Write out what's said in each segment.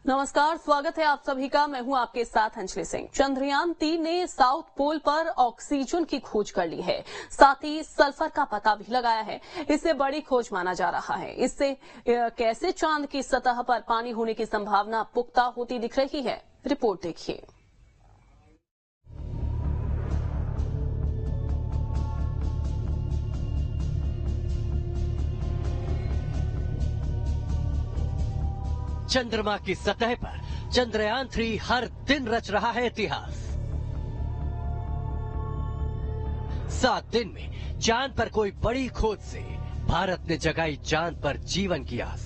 नमस्कार, स्वागत है आप सभी का। मैं हूं आपके साथ अंजलि सिंह। चंद्रयान-3 ने साउथ पोल पर ऑक्सीजन की खोज कर ली है, साथ ही सल्फर का पता भी लगाया है। इसे बड़ी खोज माना जा रहा है। इससे कैसे चांद की सतह पर पानी होने की संभावना पुख्ता होती दिख रही है, रिपोर्ट देखिए। चंद्रमा की सतह पर चंद्रयान-3 हर दिन रच रहा है इतिहास। 7 दिन में चांद पर कोई बड़ी खोज से भारत ने जगाई चांद पर जीवन की आस।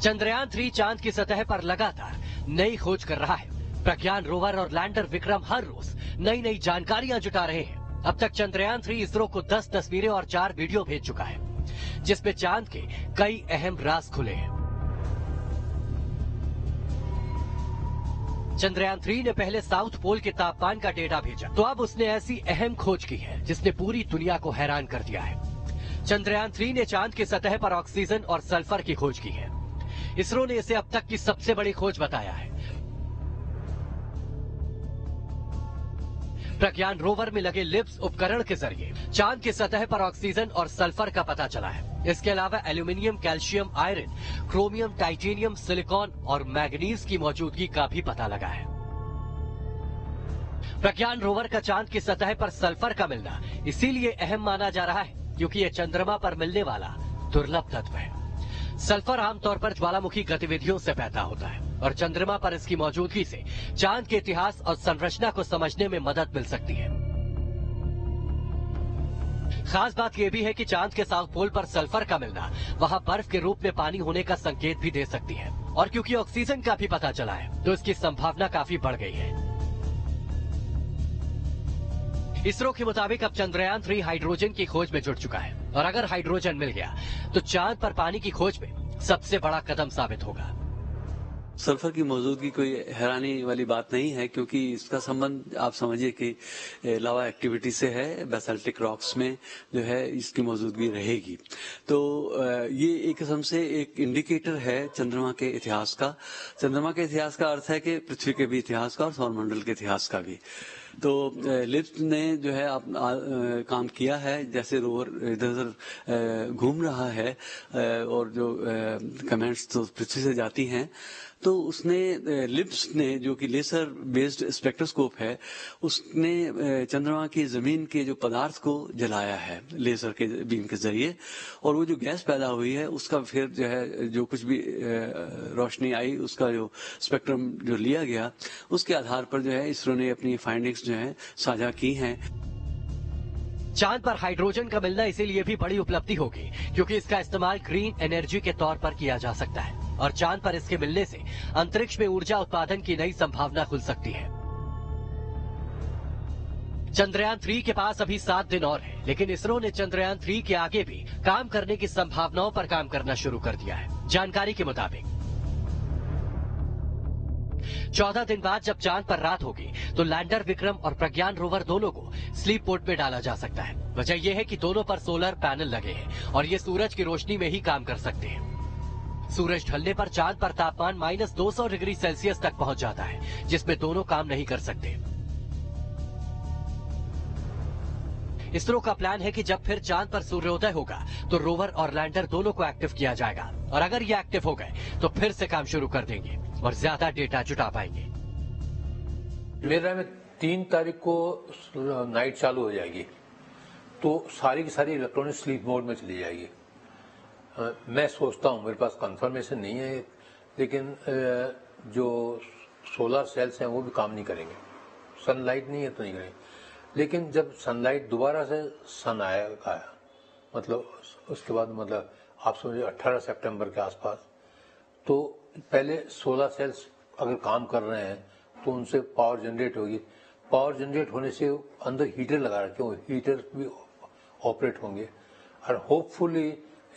चंद्रयान-3 चांद की सतह पर लगातार नई खोज कर रहा है। प्रज्ञान रोवर और लैंडर विक्रम हर रोज नई नई जानकारियां जुटा रहे हैं। अब तक चंद्रयान-3 इसरो को 10 तस्वीरें और 4 वीडियो भेज चुका है, जिसमें चांद के कई अहम राज खुले हैं। चंद्रयान-3 ने पहले साउथ पोल के तापमान का डेटा भेजा, तो अब उसने ऐसी अहम खोज की है जिसने पूरी दुनिया को हैरान कर दिया है। चंद्रयान-3 ने चांद की सतह पर ऑक्सीजन और सल्फर की खोज की है। इसरो ने इसे अब तक की सबसे बड़ी खोज बताया है। प्रज्ञान रोवर में लगे लिब्स उपकरण के जरिए चांद की सतह पर ऑक्सीजन और सल्फर का पता चला है। इसके अलावा aluminium, calcium, iron, chromium, titanium, silicon और मैग्नीज की मौजूदगी का भी पता लगा है। प्रज्ञान रोवर का चांद की सतह पर सल्फर का मिलना इसीलिए अहम माना जा रहा है क्योंकि यह चंद्रमा पर मिलने वाला दुर्लभ तत्व है। सल्फर आमतौर पर ज्वालामुखी गतिविधियों से पैदा होता है और चंद्रमा पर इसकी मौजूदगी से चांद के इतिहास और संरचना को समझने में मदद मिल सकती है। खास बात यह भी है कि चांद के साउथ पोल पर सल्फर का मिलना वहां बर्फ के रूप में पानी होने का संकेत भी दे सकती है और क्योंकि ऑक्सीजन का भी पता चला है तो इसकी संभावना काफी बढ़ गई है। इसरो के मुताबिक अब चंद्रयान-3 हाइड्रोजन की खोज में जुट चुका है और अगर हाइड्रोजन मिल गया तो चांद पर पानी की खोज में सबसे बड़ा कदम साबित होगा। सल्फर की मौजूदगी कोई हैरानी वाली बात नहीं है क्योंकि इसका संबंध आप समझिए कि लावा एक्टिविटी से है। बेसाल्टिक रॉक्स में जो है इसकी मौजूदगी रहेगी, तो ये एक किस्म से एक इंडिकेटर है चंद्रमा के इतिहास का। चंद्रमा के इतिहास का अर्थ है कि पृथ्वी के भी इतिहास का और सौरमंडल के इतिहास का भी। तो लिब्स ने जो है काम किया है, जैसे रोवर इधर उधर घूम रहा है और जो कमेंट्स तो पृथ्वी से जाती हैं, तो उसने लिब्स ने जो कि लेसर बेस्ड स्पेक्ट्रोस्कोप है, उसने चंद्रमा की जमीन के जो पदार्थ को जलाया है लेजर के बीम के जरिए, और वो जो गैस पैदा हुई है उसका फिर जो है जो कुछ भी रोशनी आई उसका जो स्पेक्ट्रम जो लिया गया उसके आधार पर जो है इसरो ने अपनी फाइंडिंग्स जो है साझा की हैं। चांद पर हाइड्रोजन का मिलना इसीलिए भी बड़ी उपलब्धि होगी क्योंकि इसका इस्तेमाल ग्रीन एनर्जी के तौर पर किया जा सकता है और चांद पर इसके मिलने से अंतरिक्ष में ऊर्जा उत्पादन की नई संभावना खुल सकती है। चंद्रयान-3 के पास अभी 7 दिन और है, लेकिन इसरो ने चंद्रयान-3 के आगे भी काम करने की संभावनाओं पर काम करना शुरू कर दिया है। जानकारी के मुताबिक 14 दिन बाद जब चांद पर रात होगी तो लैंडर विक्रम और प्रज्ञान रोवर दोनों को स्लीप मोड में डाला जा सकता है। वजह यह है कि दोनों पर सोलर पैनल लगे हैं और ये सूरज की रोशनी में ही काम कर सकते हैं। सूरज ढलने पर चांद पर तापमान -200 डिग्री सेल्सियस तक पहुंच जाता है, जिसमें दोनों काम नहीं कर सकते। इसरो का प्लान है कि जब फिर चांद पर सूर्योदय होगा तो रोवर और लैंडर दोनों को एक्टिव किया जाएगा और अगर ये एक्टिव हो गए तो फिर से काम शुरू कर देंगे और ज्यादा डेटा जुटा पाएंगे। मेरे राय में 3 तारीख को नाइट चालू हो जाएगी तो सारी की सारी इलेक्ट्रॉनिक स्लीप मोड में चली जाएगी। मैं सोचता हूँ, मेरे पास कंफर्मेशन नहीं है, लेकिन जो सोलर सेल्स हैं वो भी काम नहीं करेंगे। सनलाइट नहीं है तो नहीं करेंगे, लेकिन जब सनलाइट दोबारा से सन आएगा, मतलब उसके बाद मतलब आप समझिए 18 सितंबर के आसपास, तो पहले सोलर सेल्स अगर काम कर रहे हैं तो उनसे पावर जनरेट होगी। पावर जनरेट होने से अंदर हीटर लगा रखे हो, हीटर भी ऑपरेट होंगे और होपफुली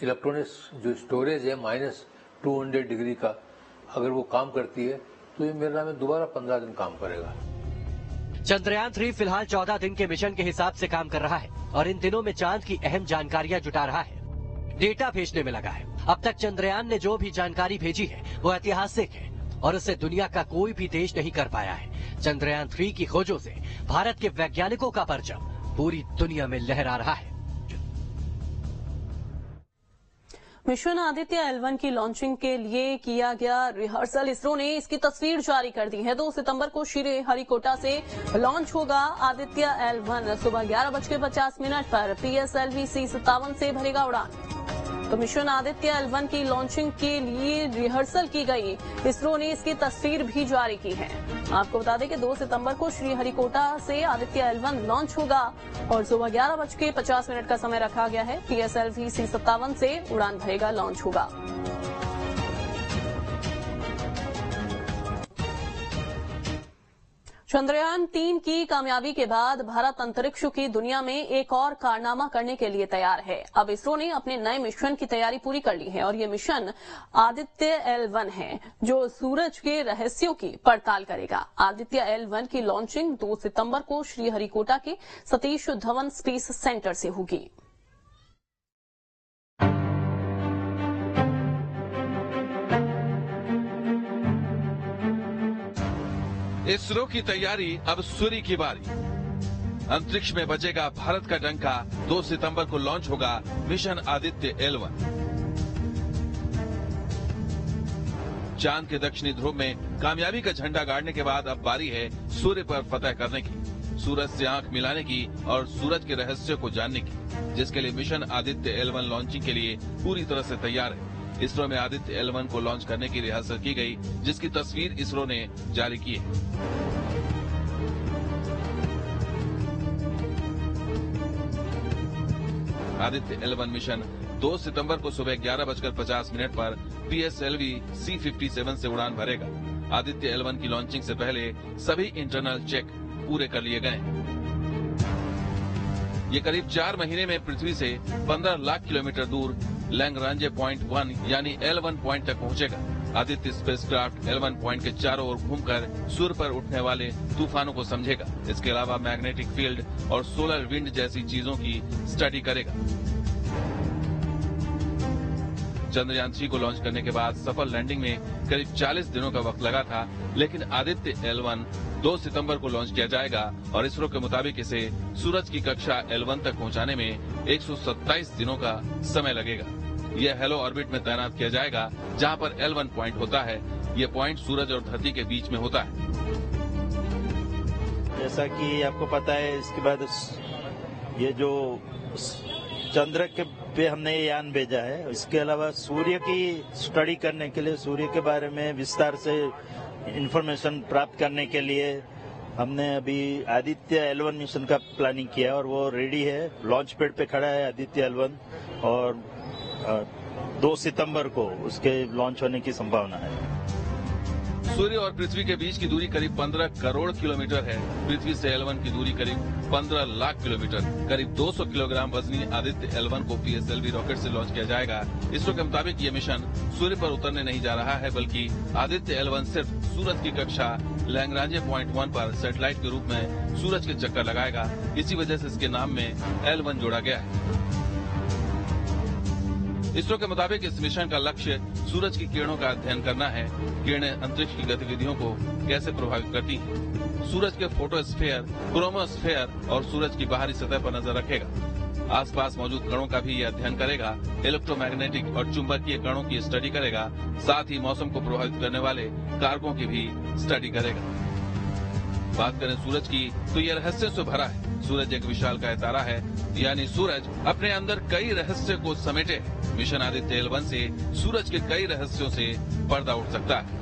इलेक्ट्रॉनिक्स जो स्टोरेज है -200 डिग्री का, अगर वो काम करती है तो ये मेरे नाम में दोबारा 15 दिन काम करेगा। चंद्रयान-3 फिलहाल 14 दिन के मिशन के हिसाब से काम कर रहा है और इन दिनों में चांद की अहम जानकारियां जुटा रहा है, डेटा भेजने में लगा है अब तक चंद्रयान ने जो भी जानकारी भेजी है वो ऐतिहासिक है और उसे दुनिया का कोई भी देश नहीं कर पाया है। चंद्रयान 3 की खोजों से भारत के वैज्ञानिकों का परचम पूरी दुनिया में लहरा रहा है। मिशन आदित्य L1 की लॉन्चिंग के लिए किया गया रिहर्सल, इसरो ने इसकी तस्वीर जारी कर दी है। 2 सितंबर को श्रीहरिकोटा से लॉन्च होगा आदित्य L1। सुबह 11:50 पर PSLV C-57 से भरेगा उड़ान। तो मिशन आदित्य L1 की लॉन्चिंग के लिए रिहर्सल की गई, इसरो ने इसकी तस्वीर भी जारी की है। आपको बता दें कि 2 सितंबर को श्रीहरिकोटा से आदित्य L1 लॉन्च होगा और सुबह 11:50 का समय रखा गया है। PSLV C-57 से उड़ान भरेगा, लॉन्च होगा। चंद्रयान 3 की कामयाबी के बाद भारत अंतरिक्ष की दुनिया में एक और कारनामा करने के लिए तैयार है। अब इसरो ने अपने नए मिशन की तैयारी पूरी कर ली है और ये मिशन आदित्य L1 है जो सूरज के रहस्यों की पड़ताल करेगा। आदित्य L1 की लॉन्चिंग 2 सितंबर को श्रीहरिकोटा के सतीश धवन स्पेस सेंटर से होगी। इसरो की तैयारी, अब सूर्य की बारी। अंतरिक्ष में बजेगा भारत का डंका। 2 सितंबर को लॉन्च होगा मिशन आदित्य L1। चांद के दक्षिणी ध्रुव में कामयाबी का झंडा गाड़ने के बाद अब बारी है सूर्य पर फतह करने की, सूरज से आंख मिलाने की और सूरज के रहस्यों को जानने की, जिसके लिए मिशन आदित्य L1 लॉन्चिंग के लिए पूरी तरह से तैयार है। इसरो में आदित्य L1 को लॉन्च करने की रिहर्सल की गई, जिसकी तस्वीर इसरो ने जारी की है। आदित्य L1 मिशन 2 सितंबर को सुबह 11:50 पर PSLV C-57 से उड़ान भरेगा। आदित्य L1 की लॉन्चिंग से पहले सभी इंटरनल चेक पूरे कर लिए गए। ये करीब 4 महीने में पृथ्वी से 15 लाख किलोमीटर दूर लैग्रांज पॉइंट 1 यानी L1 पॉइंट तक पहुंचेगा। आदित्य स्पेसक्राफ्ट L1 पॉइंट के चारों ओर घूमकर सूर्य पर उठने वाले तूफानों को समझेगा। इसके अलावा मैग्नेटिक फील्ड और सोलर विंड जैसी चीजों की स्टडी करेगा। चंद्रयान 3 को लॉन्च करने के बाद सफल लैंडिंग में करीब 40 दिनों का वक्त लगा था, लेकिन आदित्य L1 2 सितंबर को लॉन्च किया जाएगा और इसरो के मुताबिक इसे सूरज की कक्षा L1 तक पहुंचाने में 127 दिनों का समय लगेगा। यह हेलो ऑर्बिट में तैनात किया जाएगा, जहां पर L1 पॉइंट होता है। यह पॉइंट सूरज और धरती के बीच में होता है। जैसा कि आपको पता है, इसके बाद ये जो चंद्र के पे हमने ये यान भेजा है, इसके अलावा सूर्य की स्टडी करने के लिए, सूर्य के बारे में विस्तार से इंफॉर्मेशन प्राप्त करने के लिए हमने अभी आदित्य L1 मिशन का प्लानिंग किया और वो रेडी है। लॉन्च पैड पे खड़ा है आदित्य L1 और 2 सितंबर को उसके लॉन्च होने की संभावना है। सूर्य और पृथ्वी के बीच की दूरी करीब 15 करोड़ किलोमीटर है। पृथ्वी से L1 की दूरी करीब 15 लाख किलोमीटर। करीब 200 किलोग्राम वजनी आदित्य L1 को PSLV रॉकेट से लॉन्च किया जाएगा। इसरो के मुताबिक ये मिशन सूर्य पर उतरने नहीं जा रहा है, बल्कि आदित्य L1 सिर्फ सूरज की कक्षा लैग्रांज पॉइंट 1 पर सैटेलाइट के रूप में सूरज के चक्कर लगाएगा। इसी वजह से इसके नाम में L1 जोड़ा गया है। इसरो के मुताबिक इस मिशन का लक्ष्य सूरज की किरणों का अध्ययन करना है। किरणें अंतरिक्ष की गतिविधियों को कैसे प्रभावित करती हैं। सूरज के फोटोस्फीयर, क्रोमोस्फीयर और सूरज की बाहरी सतह पर नजर रखेगा। आसपास मौजूद कणों का भी ये अध्ययन करेगा। इलेक्ट्रोमैग्नेटिक और चुंबकीय कणों की स्टडी करेगा। साथ ही मौसम को प्रभावित करने वाले कारकों की भी स्टडी करेगा। बात करें सूरज की, तो यह रहस्य से भरा है। सूरज एक विशालकाय तारा है, यानी सूरज अपने अंदर कई रहस्य को समेटे। मिशन आदित्य L1 से सूरज के कई रहस्यों से पर्दा उठ सकता है।